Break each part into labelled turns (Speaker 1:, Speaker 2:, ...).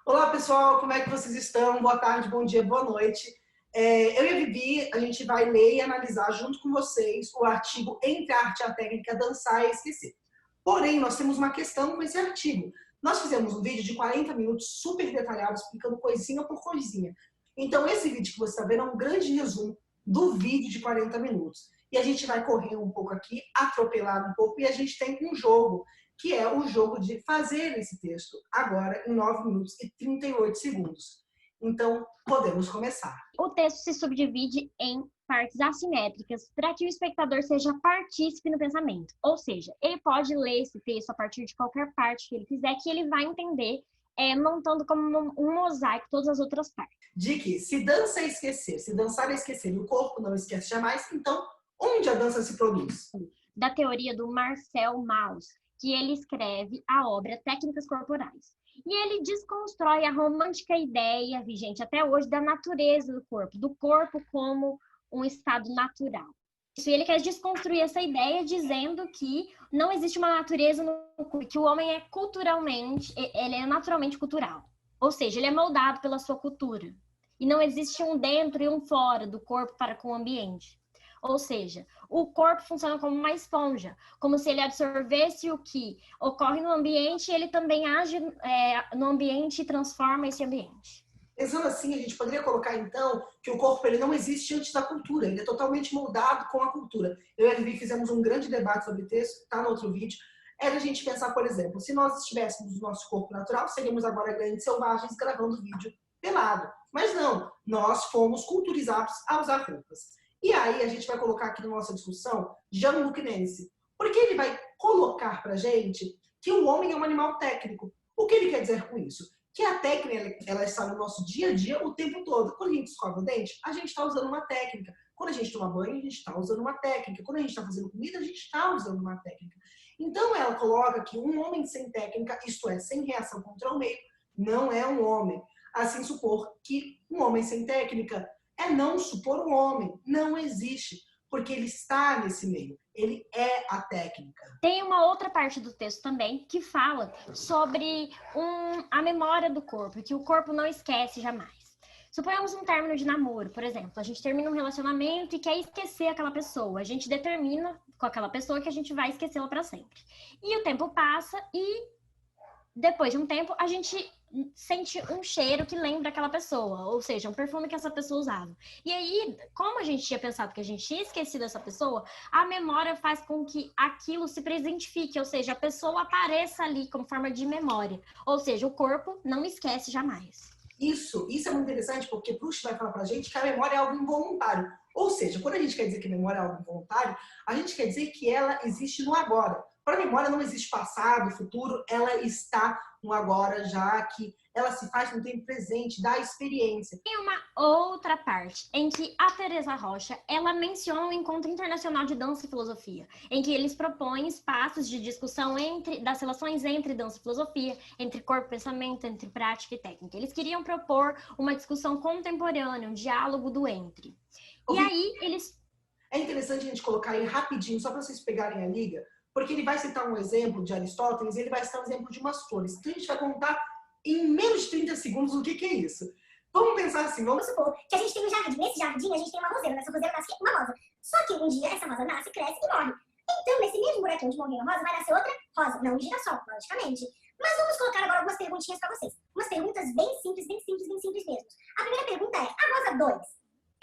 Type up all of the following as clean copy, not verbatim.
Speaker 1: Olá, pessoal, como é que vocês estão? Boa tarde, bom dia, boa noite. Eu e a Vivi, a gente vai ler e analisar junto com vocês o artigo Entre a Arte e a Técnica, Dançar e Esquecer. Porém, nós temos uma questão com esse artigo. Nós fizemos um vídeo de 40 minutos super detalhado, explicando coisinha por coisinha. Então, esse vídeo que você está vendo é um grande resumo do vídeo de 40 minutos. E a gente vai correr um pouco aqui, atropelar um pouco, e a gente tem um jogo, que é o jogo de fazer esse texto agora em 9 minutos e 38 segundos. Então, podemos começar.
Speaker 2: O texto se subdivide em partes assimétricas para que o espectador seja partícipe no pensamento. Ou seja, ele pode ler esse texto a partir de qualquer parte que ele quiser, que ele vai entender, montando como um mosaico todas as outras partes.
Speaker 1: De que se dança é esquecer, se dançar é esquecer e o corpo não esquece jamais, então onde a dança se produz?
Speaker 2: Da teoria do Marcel Mauss, que ele escreve a obra Técnicas Corporais. E ele desconstrói a romântica ideia vigente até hoje da natureza do corpo como um estado natural. Isso, ele quer desconstruir essa ideia dizendo que não existe uma natureza no corpo, que o homem é culturalmente, ele é naturalmente cultural. Ou seja, ele é moldado pela sua cultura. E não existe um dentro e um fora do corpo para com o ambiente. Ou seja, o corpo funciona como uma esponja, como se ele absorvesse o que ocorre no ambiente e ele também age no ambiente e transforma esse ambiente.
Speaker 1: Pensando assim, a gente poderia colocar, então, que o corpo ele não existe antes da cultura, ele é totalmente moldado com a cultura. Eu e a Vivi fizemos um grande debate sobre texto, está no outro vídeo. Era a gente pensar, por exemplo, se nós estivéssemos no nosso corpo natural, seríamos agora grandes selvagens gravando vídeo pelado. Mas não, nós fomos culturizados a usar roupas. E aí a gente vai colocar aqui na nossa discussão Jean-Luc Nancy, porque ele vai colocar pra gente que o homem é um animal técnico. O que ele quer dizer com isso? Que a técnica ela está no nosso dia a dia o tempo todo. Quando a gente escova o dente, a gente está usando uma técnica. Quando a gente toma banho, a gente está usando uma técnica. Quando a gente está fazendo comida, a gente está usando uma técnica. Então ela coloca que um homem sem técnica, isto é, sem reação contra o meio, não é um homem. Assim supor que um homem sem técnica é não supor um homem. Não existe, porque ele está nesse meio. Ele é a técnica.
Speaker 2: Tem uma outra parte do texto também que fala sobre a memória do corpo, que o corpo não esquece jamais. Suponhamos um término de namoro, por exemplo. A gente termina um relacionamento e quer esquecer aquela pessoa. A gente determina com aquela pessoa que a gente vai esquecê-la para sempre. E o tempo passa e depois de um tempo a gente sente um cheiro que lembra aquela pessoa, ou seja, um perfume que essa pessoa usava. E aí, como a gente tinha pensado que a gente tinha esquecido essa pessoa, a memória faz com que aquilo se presentifique, ou seja, a pessoa apareça ali como forma de memória. Ou seja, o corpo não esquece jamais.
Speaker 1: Isso é muito interessante, porque Proust vai falar pra gente que a memória é algo involuntário. Ou seja, quando a gente quer dizer que a memória é algo involuntário, a gente quer dizer que ela existe no agora. Para a memória não existe passado, futuro, ela está no agora, já que ela se faz no tempo presente, da experiência.
Speaker 2: Tem uma outra parte em que a Teresa Rocha, ela menciona o Encontro Internacional de Dança e Filosofia, em que eles propõem espaços de discussão das relações entre dança e filosofia, entre corpo e pensamento, entre prática e técnica. Eles queriam propor uma discussão contemporânea, um diálogo do entre. E aí eles...
Speaker 1: É interessante a gente colocar aí rapidinho, só para vocês pegarem a liga, porque ele vai citar um exemplo de Aristóteles e ele vai citar um exemplo de umas flores. Então a gente vai contar em menos de 30 segundos o que é isso. Vamos pensar assim, vamos
Speaker 3: supor que a gente tem um jardim. Nesse jardim a gente tem uma roseira. Nessa roseira nasce uma rosa. Só que um dia essa rosa nasce, cresce e morre. Então, nesse mesmo buraquinho de morrer a rosa, vai nascer outra rosa. Não um girassol, logicamente. Mas vamos colocar agora algumas perguntinhas para vocês. Umas perguntas bem simples mesmo. A primeira pergunta é, a rosa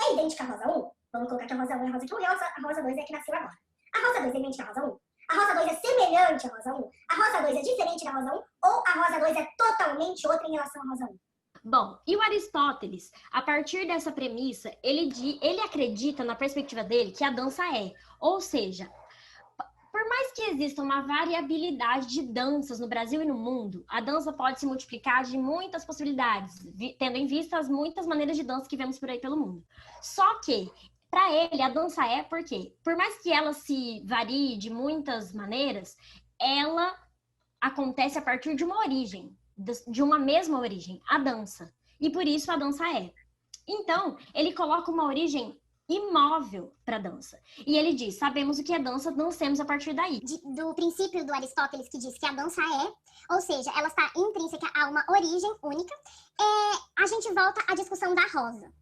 Speaker 3: 2 é idêntica à rosa 1? Vamos colocar que a rosa 1 é a rosa que morreu, a rosa 2 é a que nasceu agora. A rosa 2 é idêntica à rosa 1? A rosa 2 é semelhante à rosa 1? A rosa 2 é diferente da rosa 1? Ou a rosa 2 é totalmente outra em relação à rosa 1?
Speaker 2: Bom, e o Aristóteles, a partir dessa premissa, ele acredita, na perspectiva dele, que a dança é. Ou seja, por mais que exista uma variabilidade de danças no Brasil e no mundo, a dança pode se multiplicar de muitas possibilidades, tendo em vista as muitas maneiras de dança que vemos por aí pelo mundo. Só que, para ele, a dança é porque, por mais que ela se varie de muitas maneiras, ela acontece a partir de uma origem, de uma mesma origem, a dança. E por isso a dança é. Então, ele coloca uma origem imóvel para dança. E ele diz, sabemos o que é dança, dancemos a partir daí.
Speaker 3: Do princípio do Aristóteles que diz que a dança ou seja, ela está intrínseca a uma origem única, a gente volta à discussão da rosa.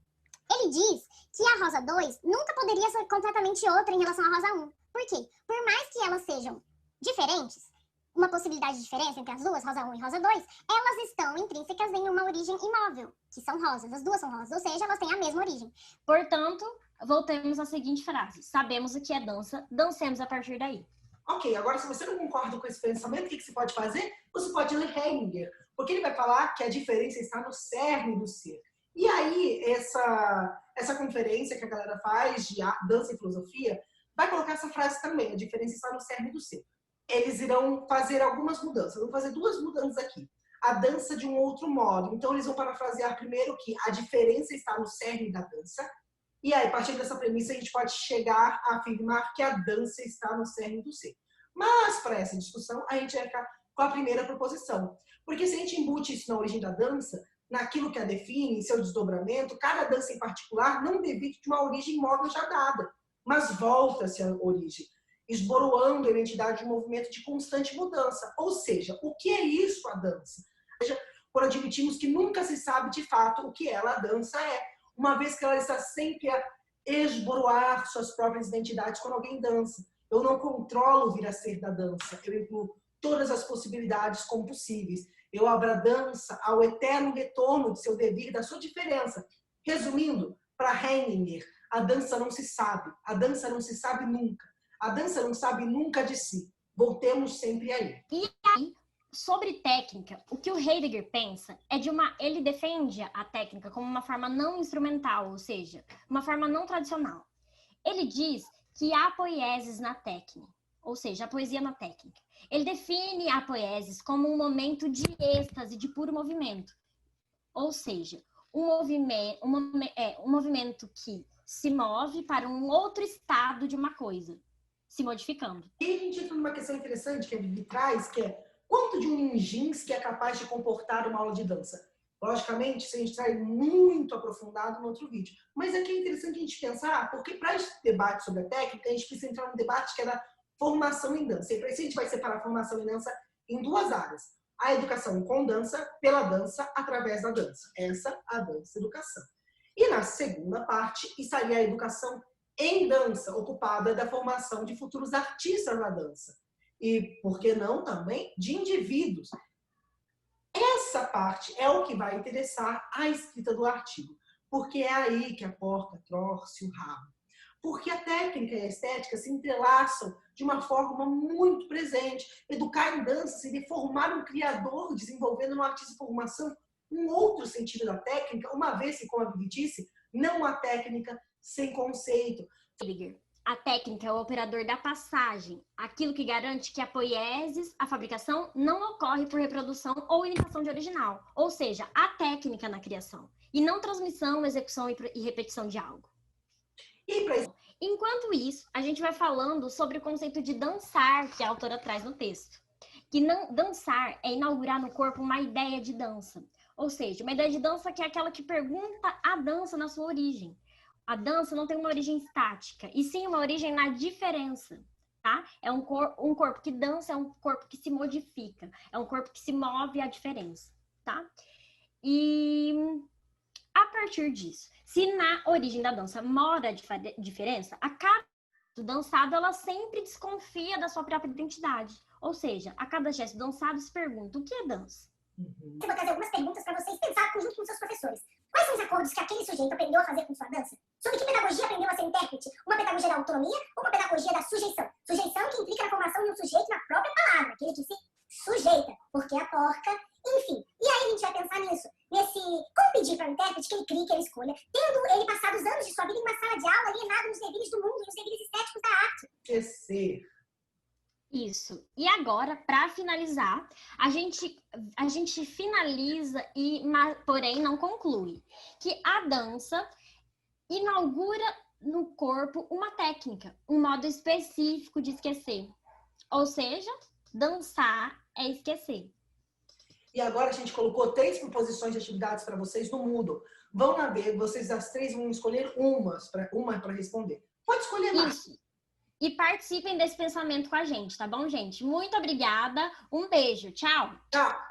Speaker 3: Ele diz que a rosa 2 nunca poderia ser completamente outra em relação à rosa 1. Por quê? Por mais que elas sejam diferentes, uma possibilidade de diferença entre as duas, rosa 1 e rosa 2, elas estão intrínsecas em uma origem imóvel, que são rosas. As duas são rosas, ou seja, elas têm a mesma origem.
Speaker 2: Portanto, voltemos à seguinte frase. Sabemos o que é dança, dancemos a partir daí.
Speaker 1: Ok, agora se você não concorda com esse pensamento, o que você pode fazer? Você pode ler Heidegger, porque ele vai falar que a diferença está no cerne do ser. E aí, essa conferência que a galera faz de dança e filosofia, vai colocar essa frase também, a diferença está no cerne do ser. Eles irão fazer algumas mudanças, vão fazer 2 mudanças aqui. A dança de um outro modo. Então, eles vão parafrasear primeiro que a diferença está no cerne da dança. E aí, a partir dessa premissa, a gente pode chegar a afirmar que a dança está no cerne do ser. Mas, para essa discussão, a gente vai ficar com a primeira proposição. Porque se a gente embute isso na origem da dança, naquilo que a define, em seu desdobramento, cada dança em particular não devido de uma origem móvel já dada, mas volta-se à origem, esboroando a identidade de um movimento de constante mudança. Ou seja, o que é isso a dança? Ou seja, por admitirmos que nunca se sabe de fato o que ela, a dança, é, uma vez que ela está sempre a esboroar suas próprias identidades quando alguém dança. Eu não controlo o vir a ser da dança, eu incluo todas as possibilidades como possíveis. Eu abro a dança ao eterno retorno de seu devir, da sua diferença. Resumindo, para Heidegger, a dança não se sabe. A dança não se sabe nunca. A dança não sabe nunca de si. Voltemos sempre aí.
Speaker 2: E aí, sobre técnica, o que o Heidegger pensa é ele defende a técnica como uma forma não instrumental, ou seja, uma forma não tradicional. Ele diz que há poieses na técnica, ou seja, a poesia na técnica. Ele define a poiesis como um momento de êxtase, de puro movimento. Ou seja, um movimento que se move para um outro estado de uma coisa, se modificando.
Speaker 1: E a gente entra numa questão interessante que a Vivi traz, que é quanto de um jeans que é capaz de comportar uma aula de dança? Logicamente, isso a gente traz muito aprofundado no outro vídeo. Mas aqui é interessante a gente pensar, porque para esse debate sobre a técnica, a gente precisa entrar num debate que é da formação em dança. E para isso a gente vai separar a formação em dança em 2 áreas. A educação com dança, pela dança, através da dança. Essa a dança-educação. E na segunda parte, estaria a educação em dança, ocupada da formação de futuros artistas na dança. E, por que não, também de indivíduos. Essa parte é o que vai interessar a escrita do artigo, porque é aí que a porca torce o rabo. Porque a técnica e a estética se entrelaçam de uma forma muito presente. Educar em dança seria formar um criador, desenvolvendo no artista em formação um outro sentido da técnica, uma vez que, como a Vivi disse, não há técnica sem conceito.
Speaker 2: A técnica é o operador da passagem, aquilo que garante que a poiesis, a fabricação, não ocorre por reprodução ou imitação de original. Ou seja, a técnica na criação, e não transmissão, execução e repetição de algo. Enquanto isso, a gente vai falando sobre o conceito de dançar que a autora traz no texto. Que dançar é inaugurar no corpo uma ideia de dança. Ou seja, uma ideia de dança que é aquela que pergunta a dança na sua origem. A dança não tem uma origem estática, e sim uma origem na diferença, tá? É um corpo que dança, é um corpo que se modifica, é um corpo que se move à diferença, tá? E a partir disso, se na origem da dança mora a diferença, a cada dançado ela sempre desconfia da sua própria identidade. Ou seja, a cada gesto dançado se pergunta, o que é dança?
Speaker 3: Eu vou trazer algumas perguntas para vocês pensar junto com seus professores. Quais são os acordos que aquele sujeito aprendeu a fazer com sua dança? Sobre que pedagogia aprendeu a ser intérprete? Uma pedagogia da autonomia ou uma pedagogia da sujeição? Sujeição que implica na formação de um sujeito na própria palavra, aquele que se sujeita, porque a porca, enfim. E aí a gente vai pensar nisso, como pedir para o intérprete que ele crie, que ele escolha, tendo ele passado os anos de sua vida em uma sala de aula alienado nos deveres do mundo, nos deveres estéticos da arte.
Speaker 1: Esquecer.
Speaker 2: Isso. E agora, para finalizar, a gente finaliza porém não conclui que a dança inaugura no corpo uma técnica, um modo específico de esquecer. Ou seja, dançar é esquecer.
Speaker 1: E agora a gente colocou 3 proposições de atividades para vocês no Moodle. Vão lá ver, vocês as 3 vão escolher uma para responder. Pode escolher mais.
Speaker 2: Isso. E participem desse pensamento com a gente, tá bom, gente? Muito obrigada. Um beijo. Tchau.
Speaker 1: Tchau.